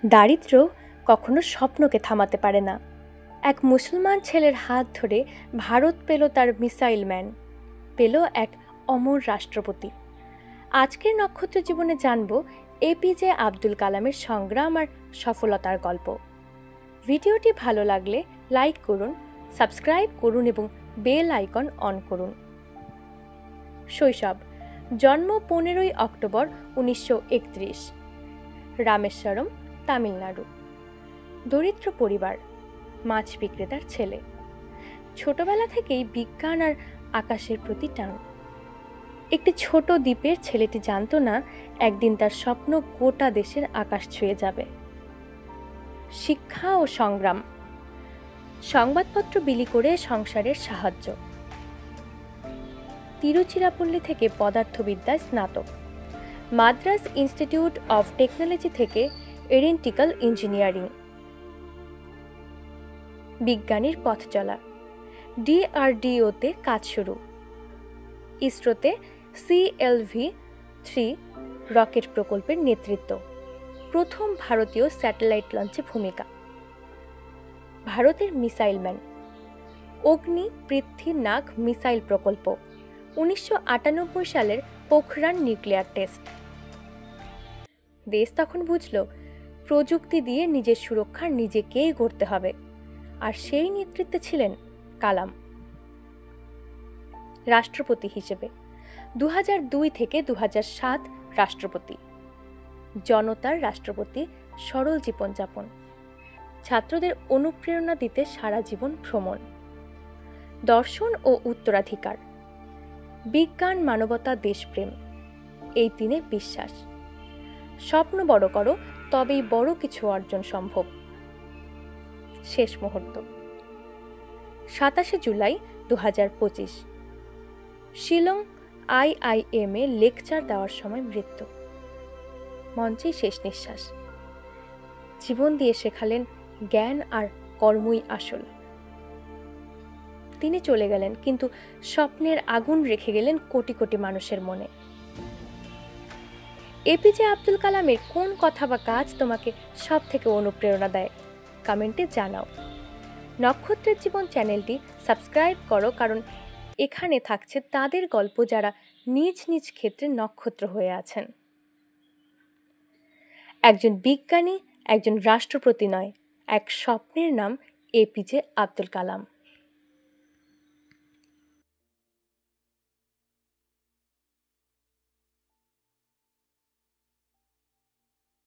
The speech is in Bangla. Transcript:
দারিদ্র্য কখনো স্বপ্নকে থামাতে পারে না। এক মুসলমান ছেলের হাত ধরে ভারত পেল তার মিসাইল ম্যান, পেল এক অমর রাষ্ট্রপতি। আজকের নক্ষত্র জীবনে জানব এপিজে আব্দুল কালামের সংগ্রাম আর সফলতার গল্প। ভিডিওটি ভালো লাগলে লাইক করুন, সাবস্ক্রাইব করুন এবং বেল আইকন অন করুন। শৈশব, জন্ম 15 অক্টোবর 1931, রামেশ্বরম, তামিলনাড়ু। দরিদ্র পরিবার, মাছ বিক্রেতার ছেলে। ছোটবেলা থেকেই বিজ্ঞান আর আকাশের প্রতি টান। একটি ছোট দ্বীপের ছেলেটি জানত না একদিন তার স্বপ্ন গোটা দেশের আকাশ ছুঁয়ে যাবে। শিক্ষা ও সংগ্রাম, সংবাদপত্র বিলি করে সংসারের সাহায্য। তিরুচিরাপল্লী থেকে পদার্থবিদ্যায় স্নাতক, মাদ্রাজ ইনস্টিটিউট অফ টেকনোলজি থেকে এরোনটিক্যাল ইঞ্জিনিয়ারিং। বিজ্ঞানীর পথ চলা, ডিআরডিওতে কাজ শুরু, ইসরোতে CLV-3 রকেট প্রকল্পের নেতৃত্ব, প্রথম ভারতীয় স্যাটেলাইট লঞ্চে ভূমিকা। ভারতের মিসাইল ম্যান, অগ্নি পৃথ্বী নাগ মিসাইল প্রকল্প, 1998 সালের পোখরান নিউক্লিয়ার টেস্ট। দেশ তখন বুঝল প্রযুক্তি দিয়ে নিজের সুরক্ষা নিজেকেই করতে হবে, আর সেই নেতৃত্বে ছিলেন কালাম। রাষ্ট্রপতি হিসেবে 2002 থেকে 2007 রাষ্ট্রপতি। জনতার রাষ্ট্রপতি, সরল জীবনযাপন, ছাত্রদের অনুপ্রেরণা দিতে সারা জীবন ভ্রমণ। দর্শন ও উত্তরাধিকার, বিজ্ঞান, মানবতা, দেশপ্রেম, এই তিনে বিশ্বাস। স্বপ্ন বড় করো, তবেই বড় কিছু অর্জন সম্ভব। শেষ মুহূর্ত, 27 July 2025, Shillong IIM a lecture দেওয়ার সময় মৃত্যু। মঞ্চেই শেষ নিঃশ্বাস। জীবন দিয়ে শেখালেন জ্ঞান আর কর্মই আসল। তিনি চলে গেলেন, কিন্তু স্বপ্নের আগুন রেখে গেলেন কোটি কোটি মানুষের মনে। এপিজে আব্দুল কালামের কোন কথা বা কাজ তোমাকে সব থেকে অনুপ্রেরণা দেয়? কমেন্টে জানাও। নক্ষত্রের জীবন চ্যানেলটি সাবস্ক্রাইব করো, কারণ এখানে থাকছে তাদের গল্প যারা নিজ নিজ ক্ষেত্রে নক্ষত্র হয়ে আছেন। একজন বিজ্ঞানী, একজন রাষ্ট্রপতি নয়, এক স্বপ্নের নাম এপিজে আব্দুল কালাম।